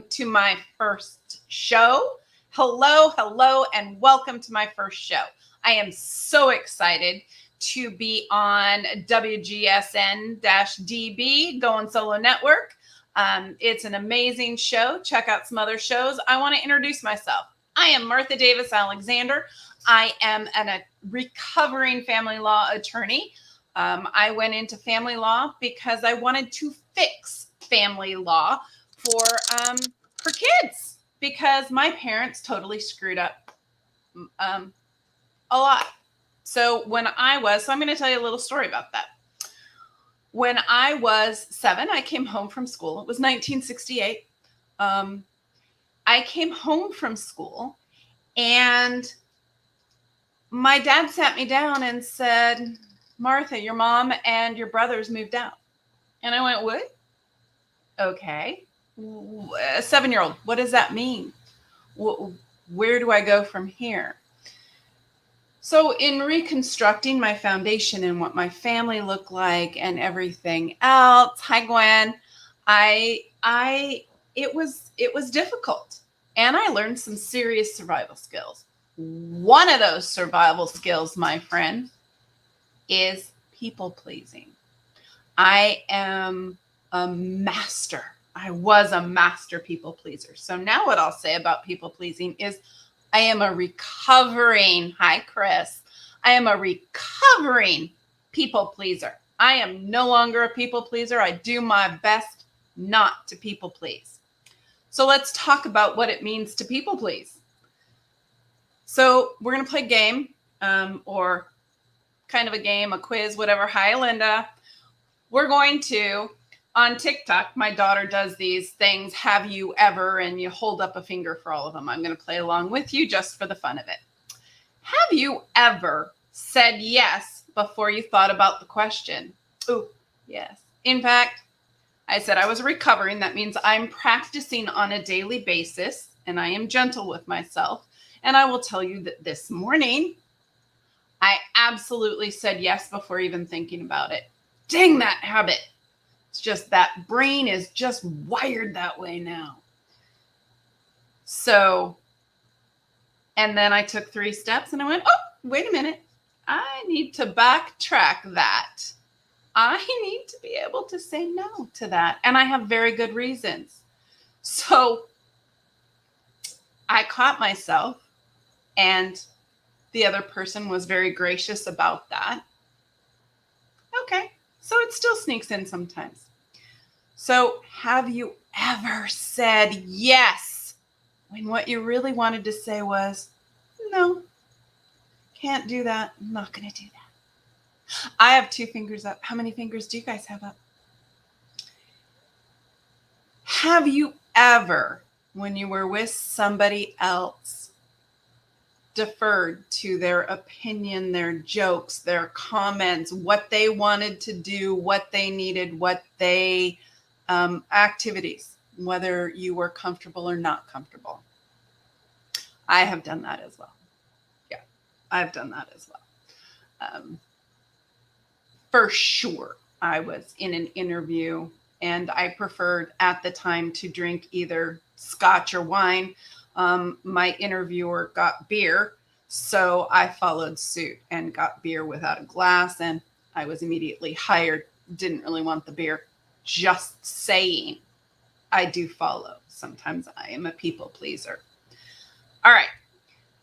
to my first show. Hello, and welcome to my first show. I am so excited to be on WGSN-DB, Going Solo Network. It's an amazing show. Check out some other shows. I want to introduce myself. I am Martha Davis Alexander. I am a recovering family law attorney. I went into family law because I wanted to fix family law for kids, because my parents totally screwed up a lot. So I'm going to tell you a little story about that. When I was 7, I came home from school. It was 1968. I came home from school and my dad sat me down and said, "Martha, your mom and your brothers moved out." And I went, "What? Okay. A 7-year-old. What does that mean? Where do I go from here?" So in reconstructing my foundation and what my family looked like and everything else, hi Gwen, it was difficult, and I learned some serious survival skills. One of those survival skills, my friend, is people pleasing. I am a master. I was a master people pleaser. So now what I'll say about people pleasing is I am a recovering, hi Chris, I am a recovering people pleaser. I am no longer a people pleaser. I do my best not to people please. So let's talk about what it means to people please. So we're going to play a game, or kind of a game, a quiz, whatever. Hi, Linda. We're going to, on TikTok, my daughter does these things, have you ever, and you hold up a finger for all of them. I'm going to play along with you just for the fun of it. Have you ever said yes before you thought about the question? Ooh, yes. In fact, I said I was recovering. That means I'm practicing on a daily basis, and I am gentle with myself. And I will tell you that this morning, I absolutely said yes before even thinking about it. Dang that habit. It's just that brain is just wired that way now. So, and then I took 3 steps and I went, oh, wait a minute. I need to backtrack that. I need to be able to say no to that. And I have very good reasons. So I caught myself, and the other person was very gracious about that. Okay. So it still sneaks in sometimes. So have you ever said yes when what you really wanted to say was, no, can't do that. I'm not going to do that. I have 2 fingers up. How many fingers do you guys have up? Have you ever, when you were with somebody else, deferred to their opinion, their jokes, their comments, what they wanted to do, what they needed, what they activities, whether you were comfortable or not comfortable? I have done that as well. Yeah, I've done that as well. For sure, I was in an interview and I preferred at the time to drink either scotch or wine. My interviewer got beer, so I followed suit and got beer without a glass, and I was immediately hired. Didn't really want the beer. Just saying, I do follow. Sometimes I am a people pleaser. All right.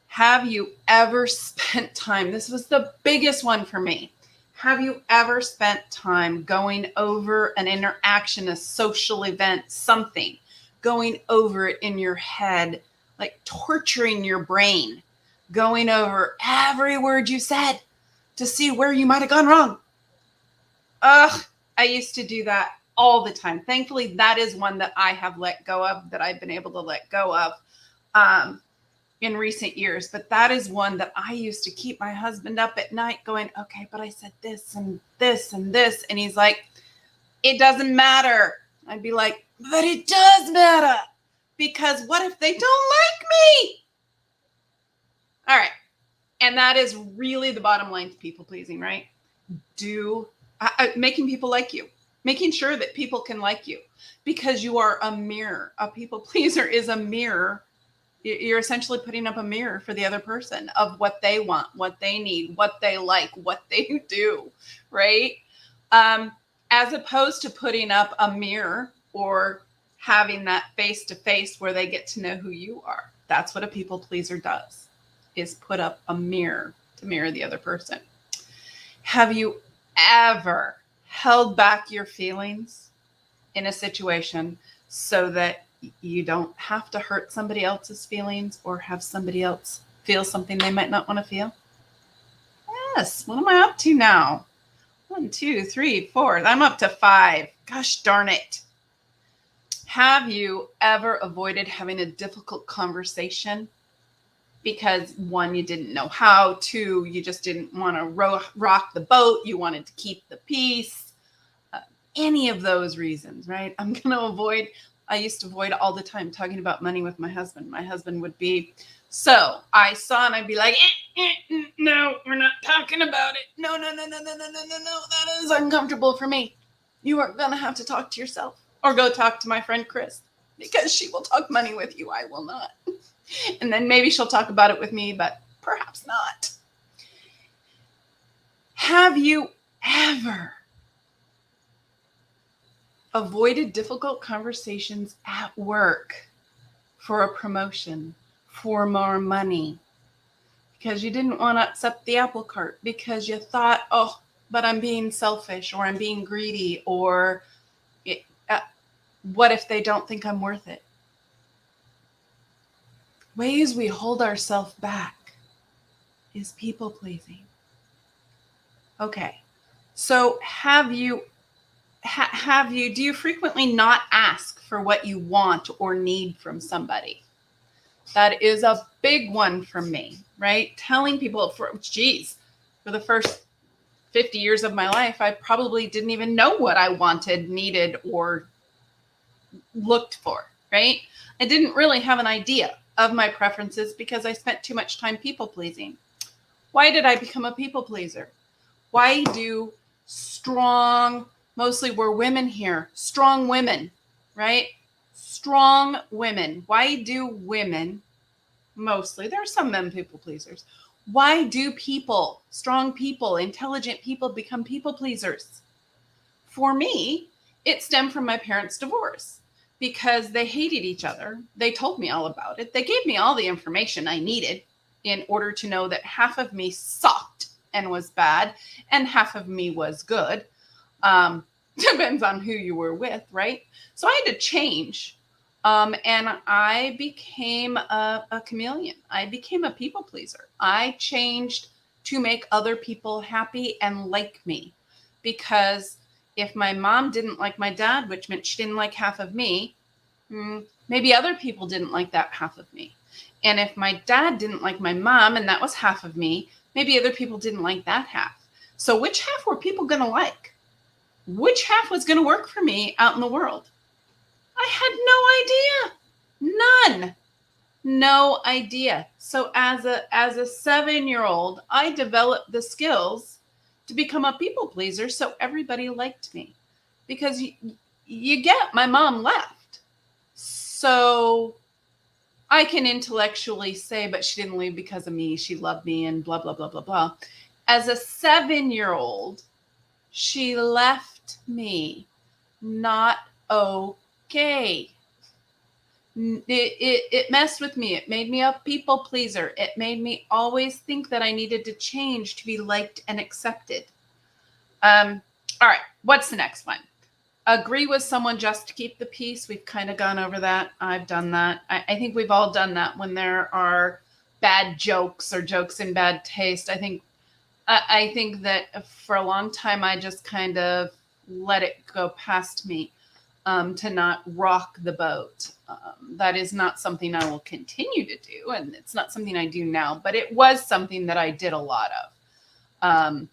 Have you ever spent time? This was the biggest one for me. Have you ever spent time going over an interaction, a social event, something, going over it in your head, like torturing your brain, going over every word you said to see where you might have gone wrong? Ugh, I used to do that all the time. Thankfully, that is one that I have let go of, that I've been able to let go of in recent years. But that is one that I used to keep my husband up at night going, okay, but I said this and this and this. And he's like, it doesn't matter. I'd be like, but it does matter, because what if they don't like me? All right. And that is really the bottom line to people pleasing, right? Making people like you. making sure that people can like you, because you are a mirror. A people pleaser is a mirror. You're essentially putting up a mirror for the other person of what they want, what they need, what they like, what they do, right? As opposed to putting up a mirror or having that face-to-face where they get to know who you are. That's what a people pleaser does, is put up a mirror to mirror the other person. Have you ever held back your feelings in a situation so that you don't have to hurt somebody else's feelings or have somebody else feel something they might not want to feel? Yes. What am I up to now? 1, 2, 3, 4. I'm up to 5. Gosh darn it. Have you ever avoided having a difficult conversation because, 1, you didn't know how, 2, you just didn't want to rock the boat, you wanted to keep the peace, any of those reasons, right? I used to avoid all the time talking about money with my husband. My husband would be, so I saw, and I'd be like, no, we're not talking about it. No, that is uncomfortable for me. You are going to have to talk to yourself, or go talk to my friend Chris, because she will talk money with you. I will not. And then maybe she'll talk about it with me, but perhaps not. Have you ever avoided difficult conversations at work for a promotion, for more money, because you didn't want to upset the apple cart, because you thought, oh, but I'm being selfish, or I'm being greedy, or what if they don't think I'm worth it? Ways we hold ourselves back is people pleasing. Okay, so do you frequently not ask for what you want or need from somebody? That is a big one for me, right? Telling people for the first 50 years of my life, I probably didn't even know what I wanted, needed, or looked for, right? I didn't really have an idea of my preferences because I spent too much time people pleasing. Why did I become a people pleaser? Why do mostly we're women here, strong women, right? Strong women. Why do women, mostly, there are some men people pleasers. Why do strong people, intelligent people become people pleasers? For me, it stemmed from my parents' divorce, because they hated each other. They told me all about it. They gave me all the information I needed in order to know that half of me sucked and was bad, and half of me was good. Depends on who you were with, right? So I had to change. And I became a chameleon. I became a people pleaser. I changed to make other people happy and like me, because if my mom didn't like my dad, which meant she didn't like half of me, maybe other people didn't like that half of me. And if my dad didn't like my mom, and that was half of me, maybe other people didn't like that half. So which half were people going to like? Which half was going to work for me out in the world? I had no idea. None. No idea. So as a 7-year-old, I developed the skills to become a people pleaser, so everybody liked me. Because my mom left. So I can intellectually say, but she didn't leave because of me. She loved me and blah, blah, blah, blah, blah. As a 7-year-old, she left me. Not okay. It messed with me. It made me a people pleaser. It made me always think that I needed to change to be liked and accepted. All right. What's the next one? Agree with someone just to keep the peace. We've kind of gone over that. I've done that. I think we've all done that when there are bad jokes or jokes in bad taste. I think that for a long time, I just kind of let it go past me. To not rock the boat. That is not something I will continue to do, and it's not something I do now, but it was something that I did a lot of.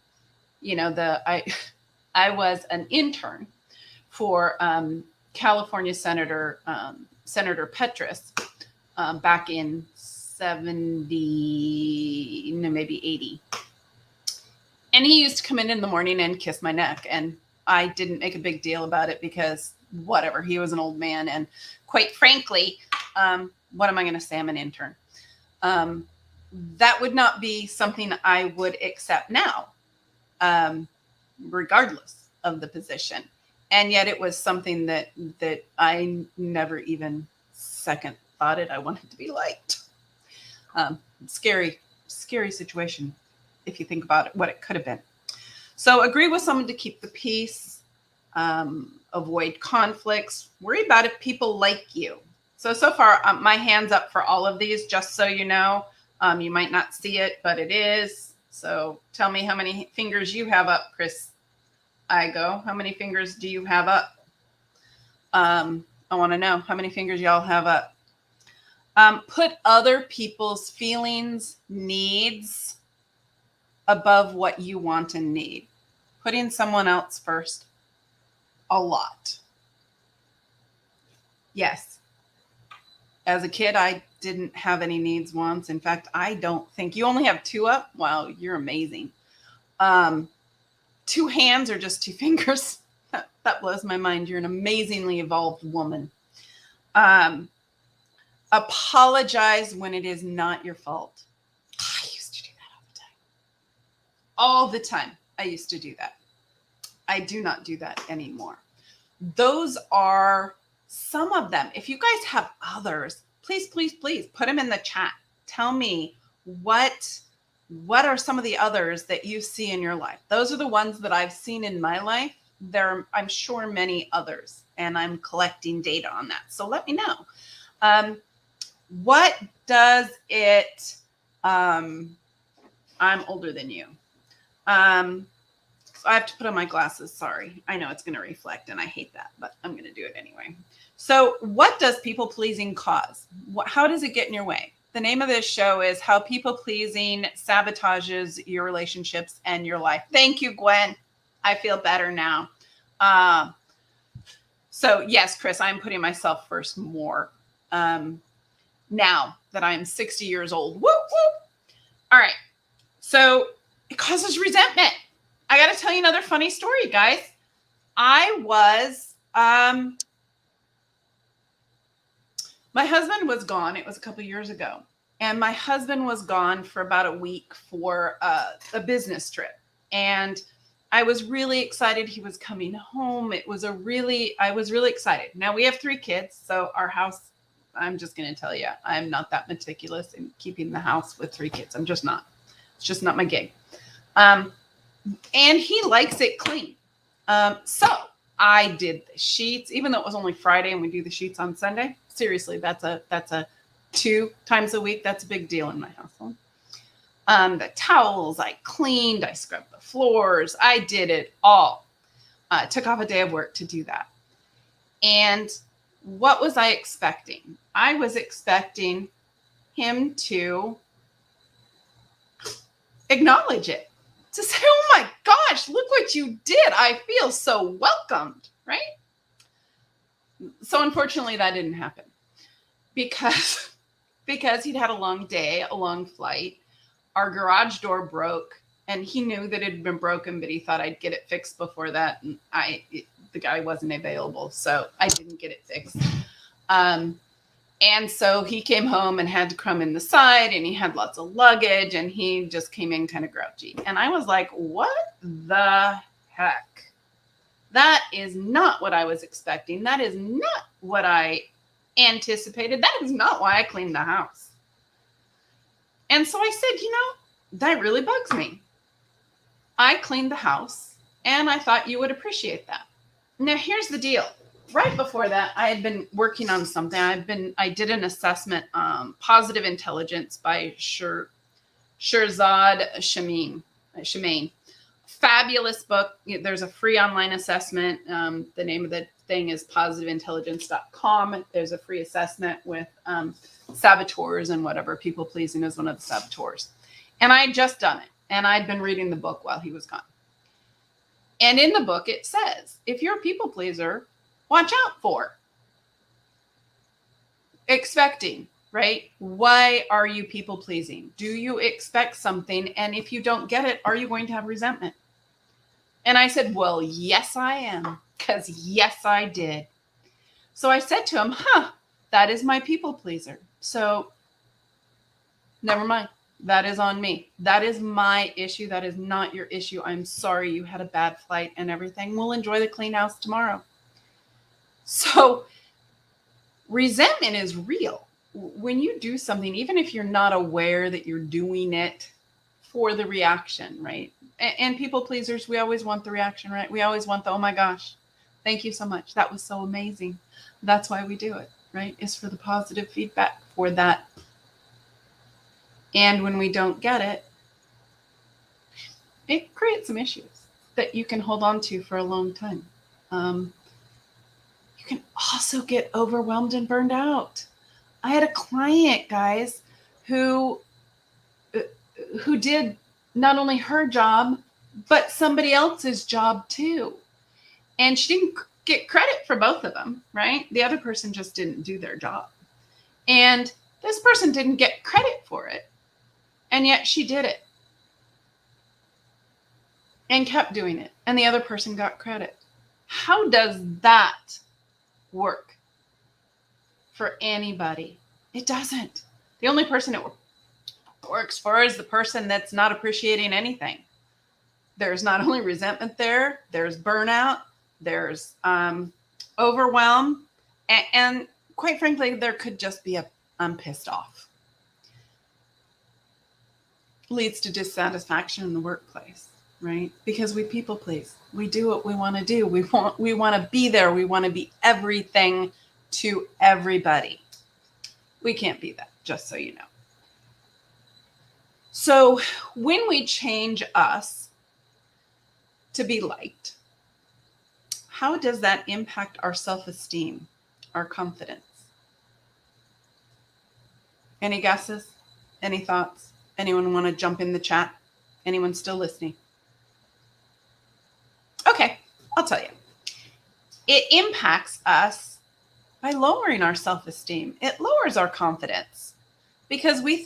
I was an intern for California Senator Petrus back in 70, maybe 80. And he used to come in the morning and kiss my neck. And I didn't make a big deal about it because whatever, he was an old man. And quite frankly, what am I going to say? I'm an intern. That would not be something I would accept now, regardless of the position. And yet it was something that I never even second thought it. I wanted to be liked. Scary situation if you think about it, what it could have been. So agree with someone to keep the peace, avoid conflicts, worry about if people like you. So far, my hand's up for all of these, just so you know. You might not see it, but it is. So tell me how many fingers you have up, Chris. Igo, how many fingers do you have up? I want to know how many fingers y'all have up. Put other people's feelings, needs above what you want and need. Putting someone else first a lot. Yes. As a kid, I didn't have any needs, wants. In fact, I don't think you only have 2 up. Wow, you're amazing. 2 hands or just 2 fingers? That blows my mind. You're an amazingly evolved woman. Apologize when it is not your fault. I used to do that all the time. I used to do that. I do not do that anymore. Those are some of them. If you guys have others, please put them in the chat. Tell me what are some of the others that you see in your life. Those are the ones that I've seen in my life. There are, I'm sure, many others, and I'm collecting data on that. So let me know. What does it, I'm older than you. So I have to put on my glasses. Sorry. I know it's going to reflect and I hate that, but I'm going to do it anyway. So what does people pleasing cause? How does it get in your way? The name of this show is How People Pleasing Sabotages Your Relationships and Your Life. Thank you, Gwen. I feel better now. So yes, Chris, I'm putting myself first more now that I'm 60 years old. Whoop, whoop. All right. So it causes resentment. I got to tell you another funny story, guys. I was, my husband was gone. It was a couple years ago. And my husband was gone for about a week for a business trip. And I was really excited he was coming home. I was really excited. Now we have 3 kids. So our house, I'm just going to tell you, I'm not that meticulous in keeping the house with 3 kids. I'm just not. It's just not my gig. And he likes it clean. So I did the sheets, even though it was only Friday and we do the sheets on Sunday. Seriously, that's a 2 times a week. That's a big deal in my household. The towels I cleaned, I scrubbed the floors. I did it all. Took off a day of work to do that. And what was I expecting? I was expecting him to acknowledge it. To say, oh my gosh, look what you did. I feel so welcomed, right? So unfortunately, that didn't happen because he'd had a long day, a long flight. Our garage door broke and he knew that it had been broken, but he thought I'd get it fixed before that. And the guy wasn't available, so I didn't get it fixed. And so he came home and had to come in the side and he had lots of luggage and he just came in kind of grouchy. And I was like, what the heck? That is not what I was expecting. That is not what I anticipated. That is not why I cleaned the house. And so I said, that really bugs me. I cleaned the house and I thought you would appreciate that. Now, here's the deal. Right before that, I had been working on something. I did an assessment, Positive Intelligence by Shirzad Shemaine. Fabulous book. There's a free online assessment. The name of the thing is positiveintelligence.com. There's a free assessment with saboteurs and whatever. People pleasing is one of the saboteurs. And I had just done it. And I'd been reading the book while he was gone. And in the book, it says, if you're a people pleaser, watch out for expecting, right? Why are you people pleasing? Do you expect something? And if you don't get it, are you going to have resentment? And I said, well, yes, I am. Because yes, I did. So I said to him, that is my people pleaser. So never mind. That is on me. That is my issue. That is not your issue. I'm sorry you had a bad flight and everything. We'll enjoy the clean house tomorrow. So resentment is real. When you do something, even if you're not aware that you're doing it for the reaction, right? And people pleasers, we always want the reaction, right? We always want the, oh my gosh, thank you so much. That was so amazing. That's why we do it, right? It's for the positive feedback for that. And when we don't get it, it creates some issues that you can hold on to for a long time. You can also get overwhelmed and burned out. I had a client, guys, who did not only her job, but somebody else's job too. And she didn't get credit for both of them, right? The other person just didn't do their job. And this person didn't get credit for it. And yet she did it and kept doing it. And the other person got credit. How does that work for anybody? It doesn't. The only person it works for is the person that's not appreciating anything. There's not only resentment there, there's burnout, there's overwhelm, and quite frankly, there could just be I'm pissed off. Leads to dissatisfaction in the workplace, right? Because we people please. We do what we want to do. We want to be there. We want to be everything to everybody. We can't be that, just so you know. So when we change us to be liked, how does that impact our self-esteem, our confidence? Any guesses? Any thoughts? Anyone want to jump in the chat? Anyone still listening? Okay, I'll tell you. It impacts us by lowering our self-esteem. It lowers our confidence because we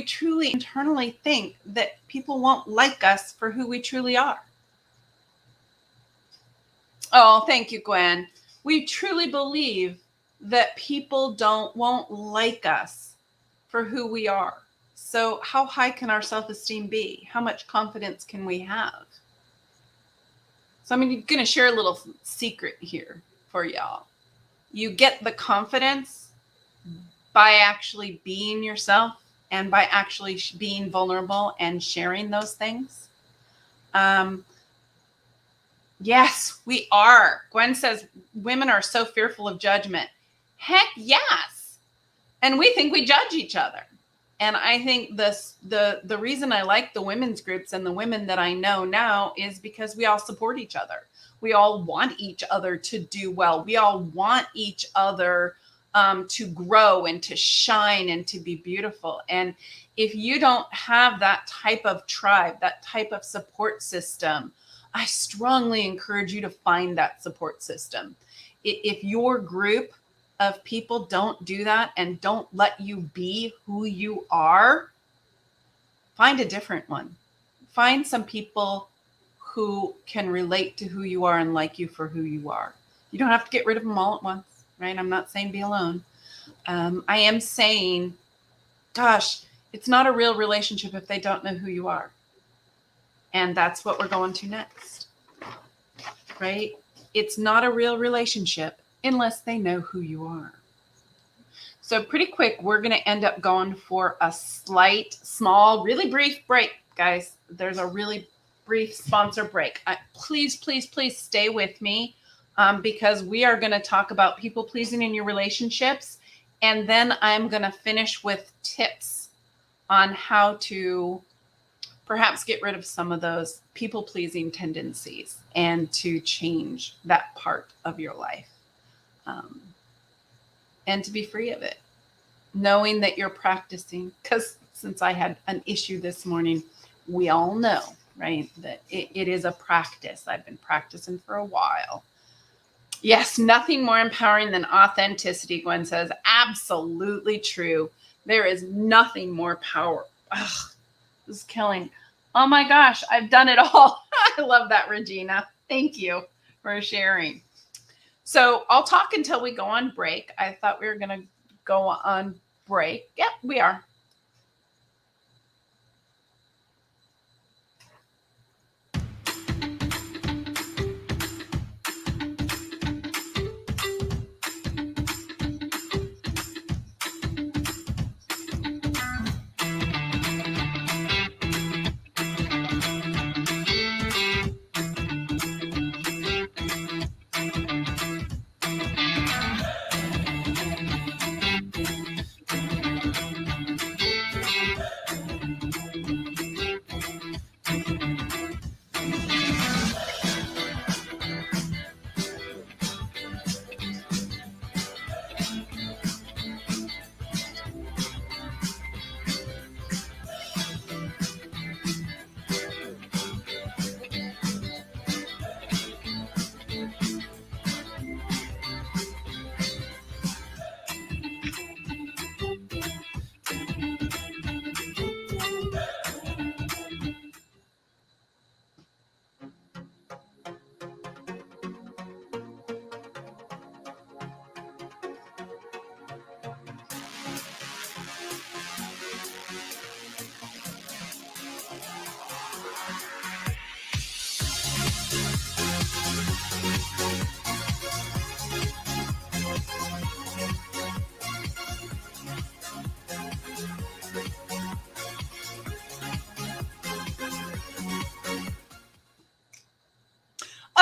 truly internally think that people won't like us for who we truly are. Oh, thank you, Gwen. We truly believe that people won't like us for who we are. So how high can our self-esteem be? How much confidence can we have? So I'm going to share a little secret here for y'all. You get the confidence by actually being yourself and by actually being vulnerable and sharing those things. Yes, we are. Gwen says women are so fearful of judgment. Heck yes. And we think we judge each other. And I think the reason I like the women's groups and the women that I know now is because we all support each other. We all want each other to do well. We all want each other to grow and to shine and to be beautiful. And if you don't have that type of tribe, that type of support system, I strongly encourage you to find that support system. If your group of people don't do that and don't let you be who you are, find a different one. Find some people who can relate to who you are and like you for who you are. You don't have to get rid of them all at once, right? I'm not saying be alone. I am saying, gosh, it's not a real relationship if they don't know who you are. And that's what we're going to next, right? It's not a real relationship unless they know who you are. So pretty quick, we're going to end up going for a small, really brief break, guys. There's a really brief sponsor break. Please, please, please stay with me because we are going to talk about people pleasing in your relationships. And then I'm going to finish with tips on how to perhaps get rid of some of those people pleasing tendencies and to change that part of your life. And to be free of it, knowing that you're practicing, because since I had an issue this morning, we all know, right, that it is a practice. I've been practicing for a while. Yes, nothing more empowering than authenticity, Gwen says. Absolutely true. There is nothing more power. Ugh, this is killing. Oh my gosh, I've done it all. I love that, Regina. Thank you for sharing. So I'll talk until we go on break. I thought we were going to go on break. Yep, we are.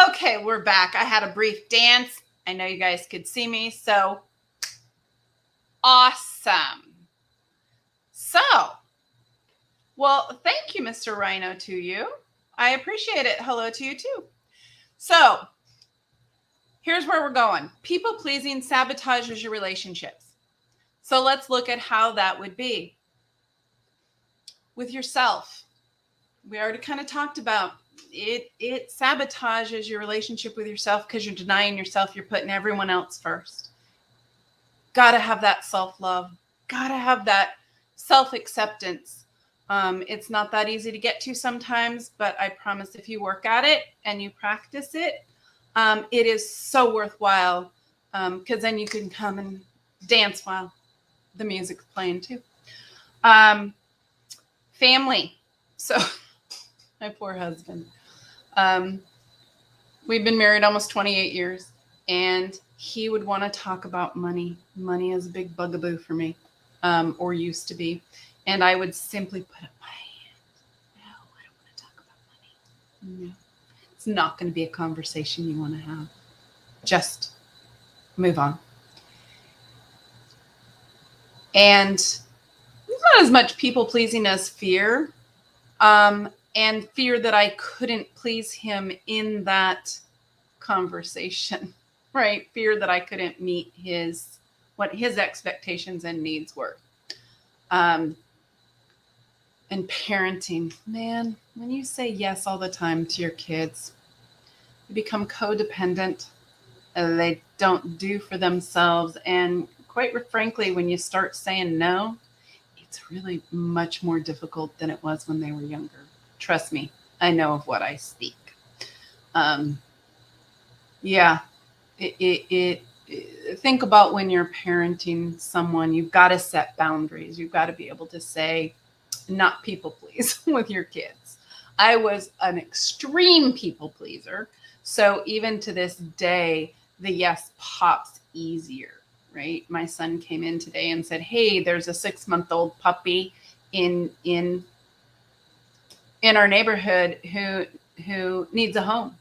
Okay, we're back. I had a brief dance. I know you guys could see me, so awesome. So, well, thank you, Mr. Rhino, to you. I appreciate it. Hello to you, too. So, here's where we're going. People pleasing sabotages your relationships. So, let's look at how that would be with yourself. We already kind of talked about it sabotages your relationship with yourself because you're denying yourself. You're putting everyone else first. Got to have that self-love. Got to have that self-acceptance. It's not that easy to get to sometimes, but I promise if you work at it and you practice it, it is so worthwhile because then you can come and dance while the music's playing too. Family. So my poor husband. We've been married almost 28 years, and he would want to talk about money. Money is a big bugaboo for me, or used to be. And I would simply put up my hand. No, I don't want to talk about money. No, it's not going to be a conversation you want to have. Just move on. And it's not as much people pleasing as fear. And fear that I couldn't please him in that conversation, right? Fear that I couldn't meet what his expectations and needs were. And parenting, man, when you say yes all the time to your kids, you become codependent. They don't do for themselves. And quite frankly, when you start saying no, it's really much more difficult than it was when they were younger. Trust me, I know of what I speak. Think about when you're parenting someone, you've got to set boundaries. You've got to be able to say, not people please with your kids. I was an extreme people pleaser. So even to this day, the yes pops easier, right? My son came in today and said, hey, there's a 6-month-old puppy in our neighborhood who needs a home.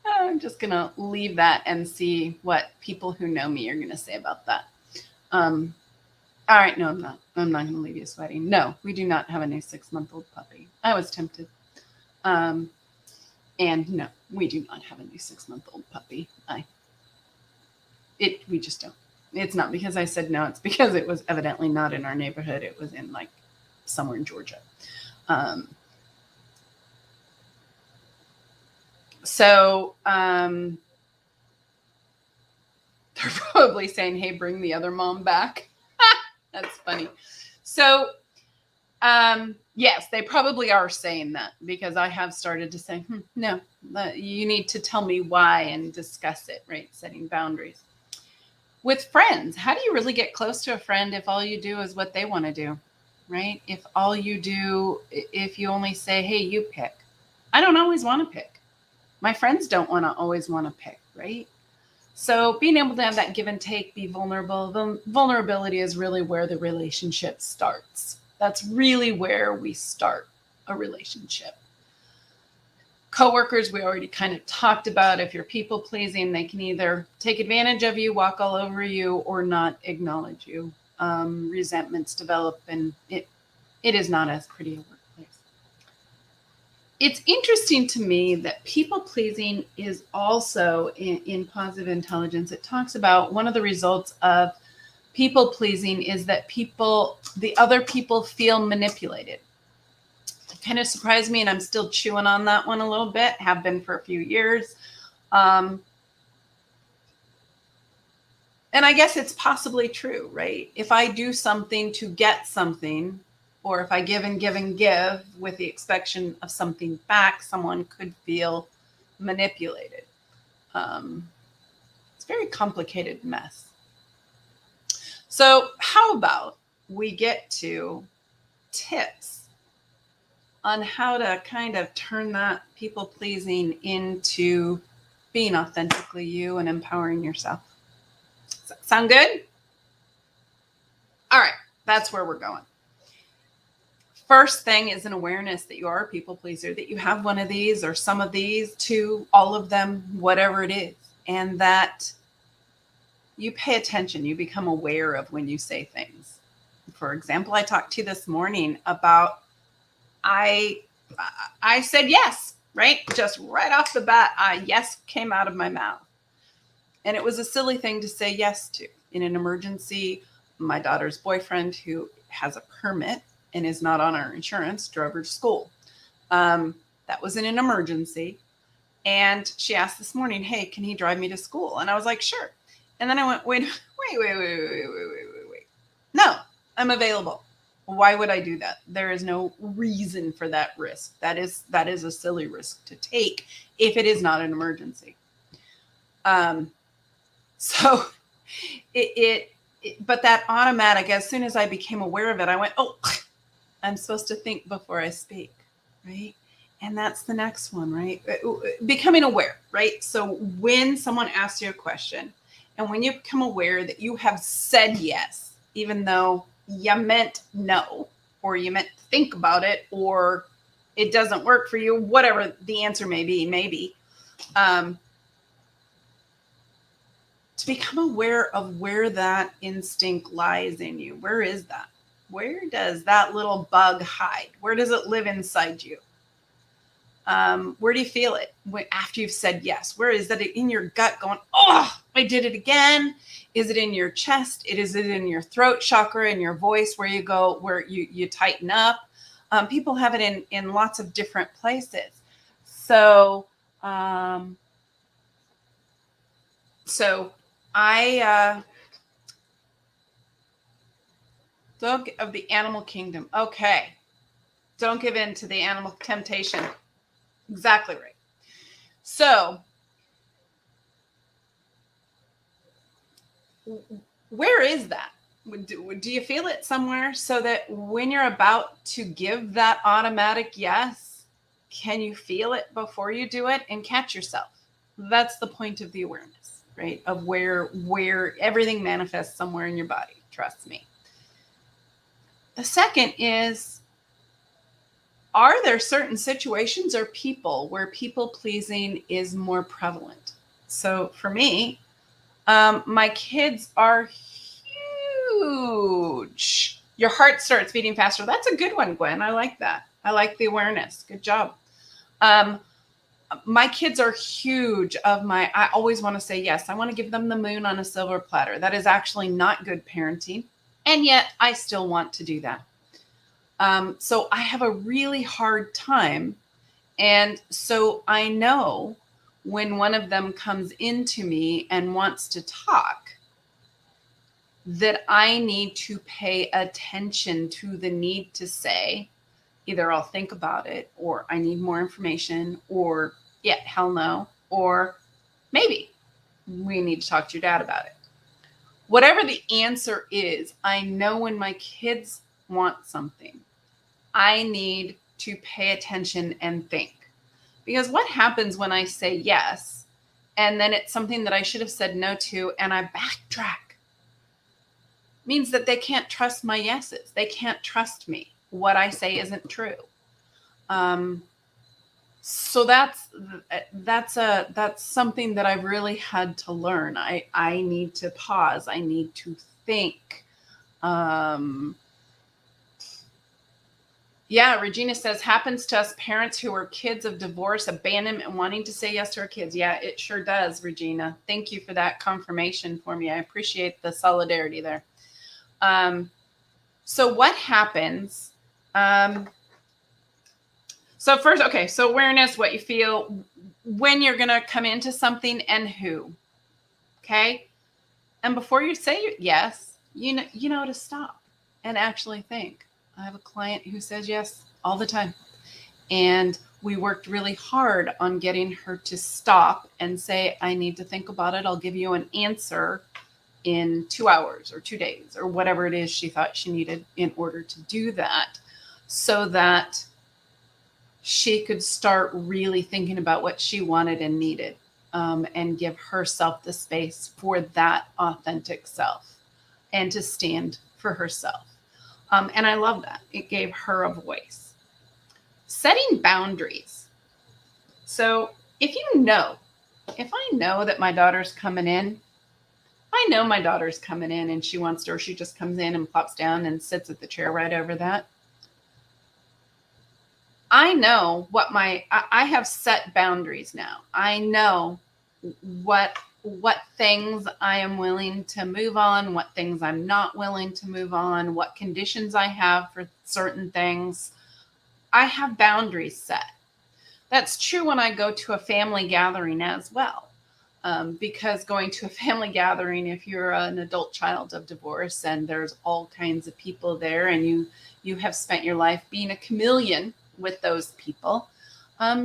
I'm just going to leave that and see what people who know me are going to say about that. All right. No, I'm not. I'm not going to leave you sweating. No, we do not have a new 6-month-old puppy. I was tempted. And no, we do not have a new 6-month-old puppy. We just don't. It's not because I said no. It's because it was evidently not in our neighborhood. It was in somewhere in Georgia. So they're probably saying, hey, bring the other mom back. That's funny. So Yes, they probably are saying that, because I have started to say, no, you need to tell me why and discuss it, right? Setting boundaries. With friends, how do you really get close to a friend if all you do is what they want to do, right? If you only say, hey, you pick. I don't always want to pick. My friends don't always want to pick, right? So being able to have that give and take, be vulnerable. The vulnerability is really where the relationship starts. That's really where we start a relationship. Coworkers, we already kind of talked about. If you're people pleasing, they can either take advantage of you, walk all over you, or not acknowledge you. Resentments develop, and it is not as pretty a workplace. It's interesting to me that people pleasing is also in positive intelligence. It talks about one of the results of people pleasing is that the other people feel manipulated. It kind of surprised me, and I'm still chewing on that one a little bit, have been for a few years. And I guess it's possibly true, right? If I do something to get something, or if I give and give and give with the expectation of something back, someone could feel manipulated. It's a very complicated mess. So how about we get to tips on how to kind of turn that people pleasing into being authentically you and empowering yourself. Does that sound good? All right, that's where we're going. First thing is an awareness that you are a people pleaser, that you have one of these or some of these, two, all of them, whatever it is, and that you pay attention, you become aware of when you say things. For example, I talked to you this morning about I said yes, right? Just right off the bat, yes came out of my mouth. And it was a silly thing to say yes to. In an emergency, my daughter's boyfriend, who has a permit and is not on our insurance, drove her to school. That was in an emergency. And she asked this morning, hey, can he drive me to school? And I was like, sure. And then I went, wait. No, I'm available. Why would I do that? There is no reason for that risk. That is a silly risk to take if it is not an emergency. So but that automatic, as soon as I became aware of it, I went, oh, I'm supposed to think before I speak, right? And that's the next one, right? Becoming aware, right? So when someone asks you a question, and when you become aware that you have said yes, even though you meant no, or you meant to think about it, or it doesn't work for you, whatever the answer may be, maybe, to become aware of where that instinct lies in you. Where is that? Where does that little bug hide? Where does it live inside you? Where do you feel it after you've said yes? Where is that in your gut going, oh, I did it again? Is it in your chest? Is it in your throat chakra, in your voice, where you go, where you tighten up? People have it in lots of different places. So I dog of the animal kingdom. Okay. Don't give in to the animal temptation. Exactly right. So where is that? Do you feel it somewhere, so that when you're about to give that automatic yes, can you feel it before you do it and catch yourself? That's the point of the awareness, right? Of where everything manifests somewhere in your body. Trust me. The second is, are there certain situations or people where people pleasing is more prevalent? So for me, my kids are huge. Your heart starts beating faster. That's a good one, Gwen. I like that. I like the awareness. Good job. My kids are huge I always want to say yes. I want to give them the moon on a silver platter. That is actually not good parenting. And yet I still want to do that. So I have a really hard time. And so I know when one of them comes into me and wants to talk, that I need to pay attention to the need to say, either I'll think about it, or I need more information, or yeah, hell no, or maybe we need to talk to your dad about it. Whatever the answer is, I know when my kids want something, I need to pay attention and think. Because what happens when I say yes, and then it's something that I should have said no to, and I backtrack? Means that they can't trust my yeses. They can't trust me. What I say isn't true. So that's something that I've really had to learn. I need to pause. I need to think. Yeah, Regina says, happens to us parents who are kids of divorce, abandonment, and wanting to say yes to our kids. Yeah, it sure does, Regina. Thank you for that confirmation for me. I appreciate the solidarity there. So what happens? So first, okay, so awareness, what you feel, when you're going to come into something, and who. Okay? And before you say yes, you know to stop and actually think. I have a client who says yes all the time. And we worked really hard on getting her to stop and say, I need to think about it. I'll give you an answer in 2 hours or 2 days or whatever it is she thought she needed in order to do that, so that she could start really thinking about what she wanted and needed, and give herself the space for that authentic self and to stand for herself. And I love that. It gave her a voice. Setting boundaries. So if I know that my daughter's coming in, I know my daughter's coming in and she wants to, or she just comes in and plops down and sits at the chair right over that. I know I have set boundaries now. I know what things I am willing to move on, what things I'm not willing to move on, what conditions I have for certain things. I have boundaries set. That's true when I go to a family gathering as well. Because going to a family gathering, if you're an adult child of divorce and there's all kinds of people there, and you have spent your life being a chameleon with those people, you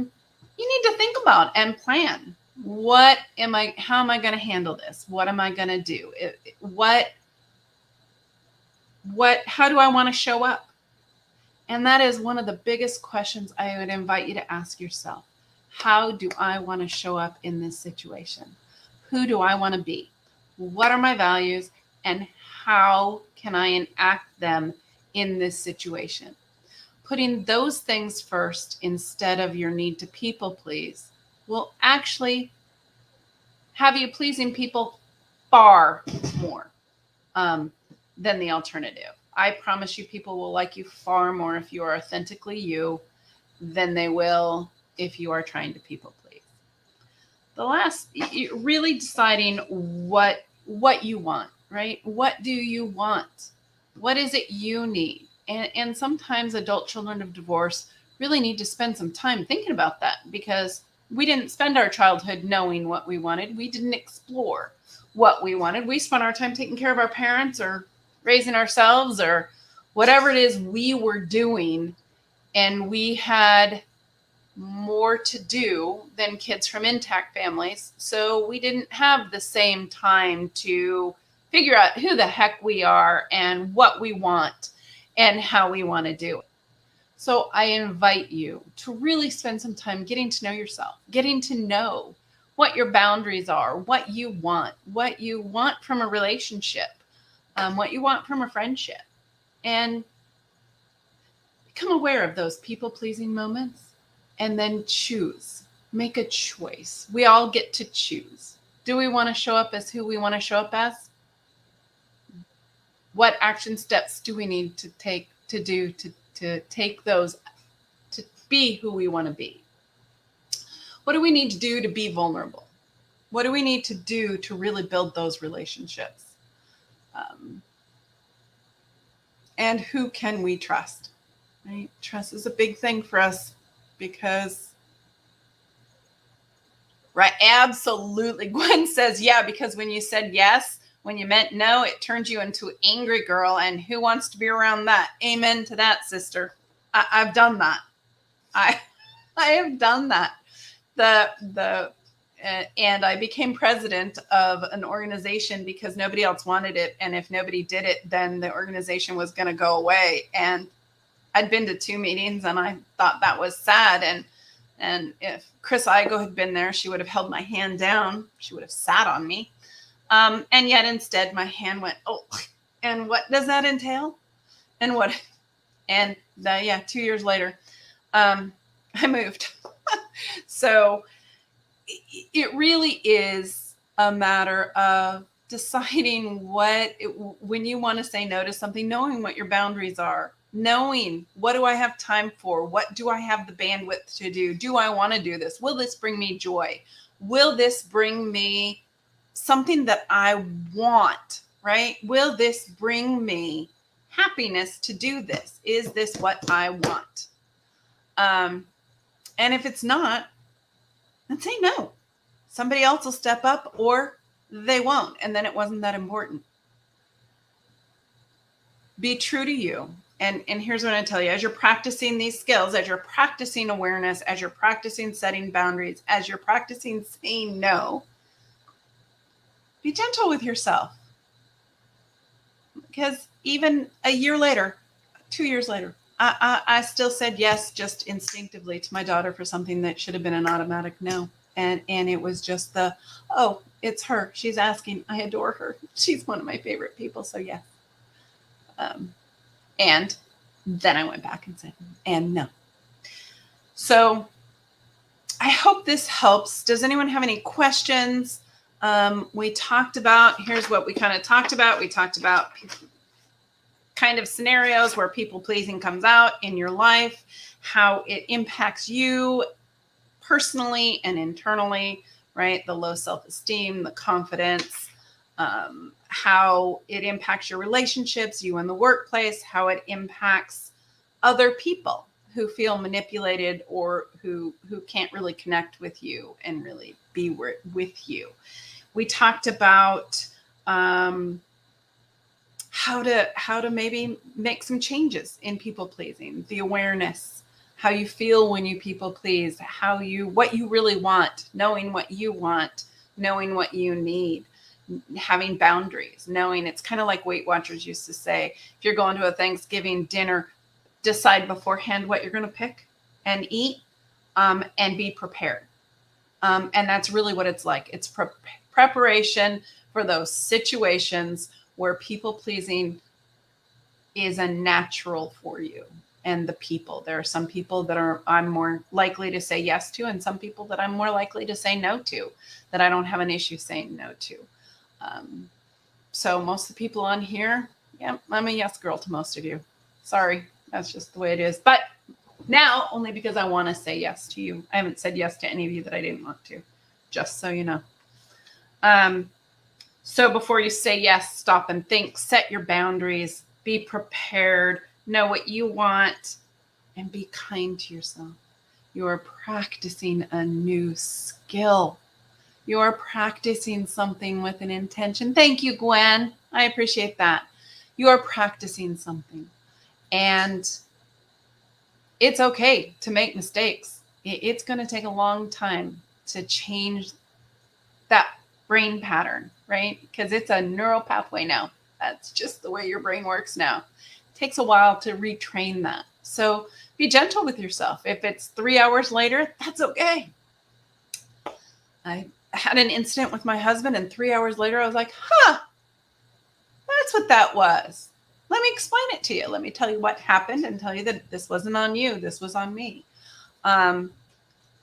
need to think about and plan. How am I going to handle this? What am I going to do? How do I want to show up? And that is one of the biggest questions I would invite you to ask yourself. How do I want to show up in this situation? Who do I want to be? What are my values? And how can I enact them in this situation? Putting those things first instead of your need to people please will actually have you pleasing people far more than the alternative. I promise you, people will like you far more if you are authentically you than they will if you are trying to people please. The last, really deciding what you want, right? What do you want? What is it you need? And sometimes adult children of divorce really need to spend some time thinking about that, because we didn't spend our childhood knowing what we wanted. We didn't explore what we wanted. We spent our time taking care of our parents or raising ourselves or whatever it is we were doing. And we had more to do than kids from intact families. So we didn't have the same time to figure out who the heck we are and what we want and how we want to do it. So I invite you to really spend some time getting to know yourself, getting to know what your boundaries are, what you want from a relationship, what you want from a friendship, and become aware of those people-pleasing moments, and then make a choice. We all get to choose. Do we want to show up as who we want to show up as? What action steps do we need to take to take those to be who we want to be? What do we need to do to be vulnerable? What do we need to do to really build those relationships? And who can we trust? Right? Trust is a big thing for us because, right? Absolutely. Gwen says, yeah, because when you said yes, When you meant no, it turned you into an angry girl. And who wants to be around that? Amen to that, sister. I've done that. I have done that. And I became president of an organization because nobody else wanted it. And if nobody did it, then the organization was going to go away. And I'd been to 2 meetings and I thought that was sad. And if Chris Igo had been there, she would have held my hand down. She would have sat on me. And yet instead my hand went, oh, and what does that entail? And 2 years later, I moved. So it really is a matter of deciding when you want to say no to something, knowing what your boundaries are, knowing what do I have time for? What do I have the bandwidth to do? Do I want to do this? Will this bring me joy? Will this bring me something that I want, right? Will this bring me happiness to do this? Is this what I want? And if it's not, then say no. Somebody else will step up or they won't. And then it wasn't that important. Be true to you. And here's what I tell you, as you're practicing these skills, as you're practicing awareness, as you're practicing setting boundaries, as you're practicing saying no, be gentle with yourself. Because even a year later, 2 years later, I still said yes, just instinctively to my daughter for something that should have been an automatic no. And it was just it's her. She's asking. I adore her. She's one of my favorite people. So yes. And then I went back and said, and no. So I hope this helps. Does anyone have any questions? Here's what we kind of talked about. We talked about kind of scenarios where people pleasing comes out in your life, how it impacts you personally and internally, right? The low self-esteem, the confidence, how it impacts your relationships, you in the workplace, how it impacts other people who feel manipulated or who can't really connect with you and really be with you. We talked about how to maybe make some changes in people pleasing, the awareness, how you feel when you people please, what you really want, knowing what you want, knowing what you need, having boundaries, knowing it's kind of like Weight Watchers used to say, if you're going to a Thanksgiving dinner, decide beforehand what you're going to pick and eat, and be prepared. And that's really what it's like. It's preparation for those situations where people pleasing is a natural for you. And the people, there are some people that I'm more likely to say yes to, and some people that I'm more likely to say no to, that I don't have an issue saying no to. So most of the people on here, yeah, I'm a yes girl to most of you. Sorry, that's just the way it is. But now only because I want to say yes to you. I haven't said yes to any of you that I didn't want to, just so you know. So before you say yes, stop and think, set your boundaries, be prepared, know what you want, and be kind to yourself. You are practicing a new skill. You are practicing something with an intention. Thank you, Gwen. I appreciate that. You are practicing something. And it's okay to make mistakes. It's going to take a long time to change that brain pattern, right? Because it's a neural pathway now. That's just the way your brain works now. It takes a while to retrain that. So be gentle with yourself. If it's 3 hours later, that's okay. I had an incident with my husband, and 3 hours later, I was like, that's what that was. Let me explain it to you. Let me tell you what happened and tell you that this wasn't on you. This was on me.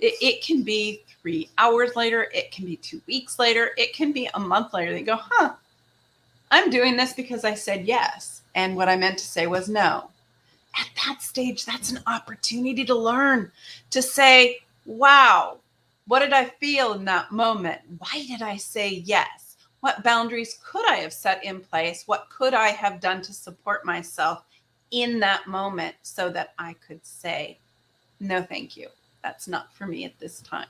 It can be 3 hours later. It can be 2 weeks later. It can be a month later. They go, I'm doing this because I said yes. And what I meant to say was no. At that stage, that's an opportunity to learn, to say, wow, what did I feel in that moment? Why did I say yes? What boundaries could I have set in place? What could I have done to support myself in that moment so that I could say, no, thank you. That's not for me at this time.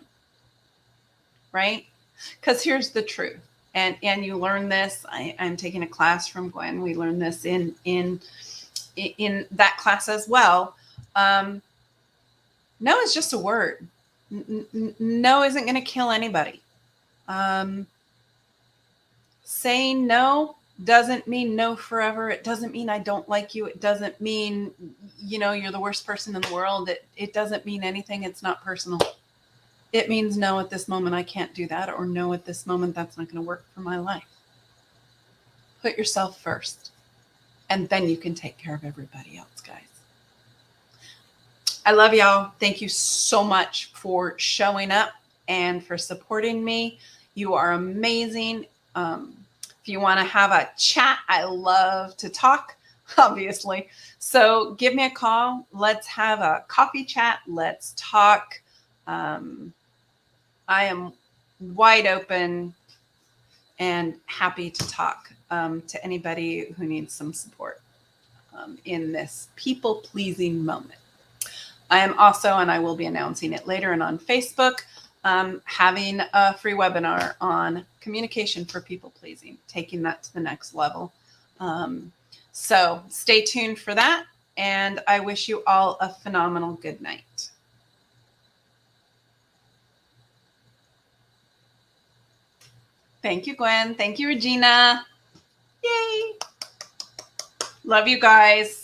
Right? Because here's the truth. and you learn this. I'm taking a class from Gwen. We learn this in that class as well. No is just a word. No isn't going to kill anybody. Saying no doesn't mean no forever. It doesn't mean I don't like you. It doesn't mean, you're the worst person in the world. It doesn't mean anything. It's not personal. It means no, at this moment I can't do that, or no, at this moment that's not going to work for my life. Put yourself first, and then you can take care of everybody else, guys. I love y'all. Thank you so much for showing up and for supporting me. You are amazing. If you want to have a chat, I love to talk, obviously. So give me a call. Let's have a coffee chat. Let's talk. I am wide open and happy to talk to anybody who needs some support in this people-pleasing moment. I am also, and I will be announcing it later and on Facebook, having a free webinar on communication for people pleasing, taking that to the next level. So stay tuned for that. And I wish you all a phenomenal good night. Thank you, Gwen. Thank you, Regina. Yay. Love you guys.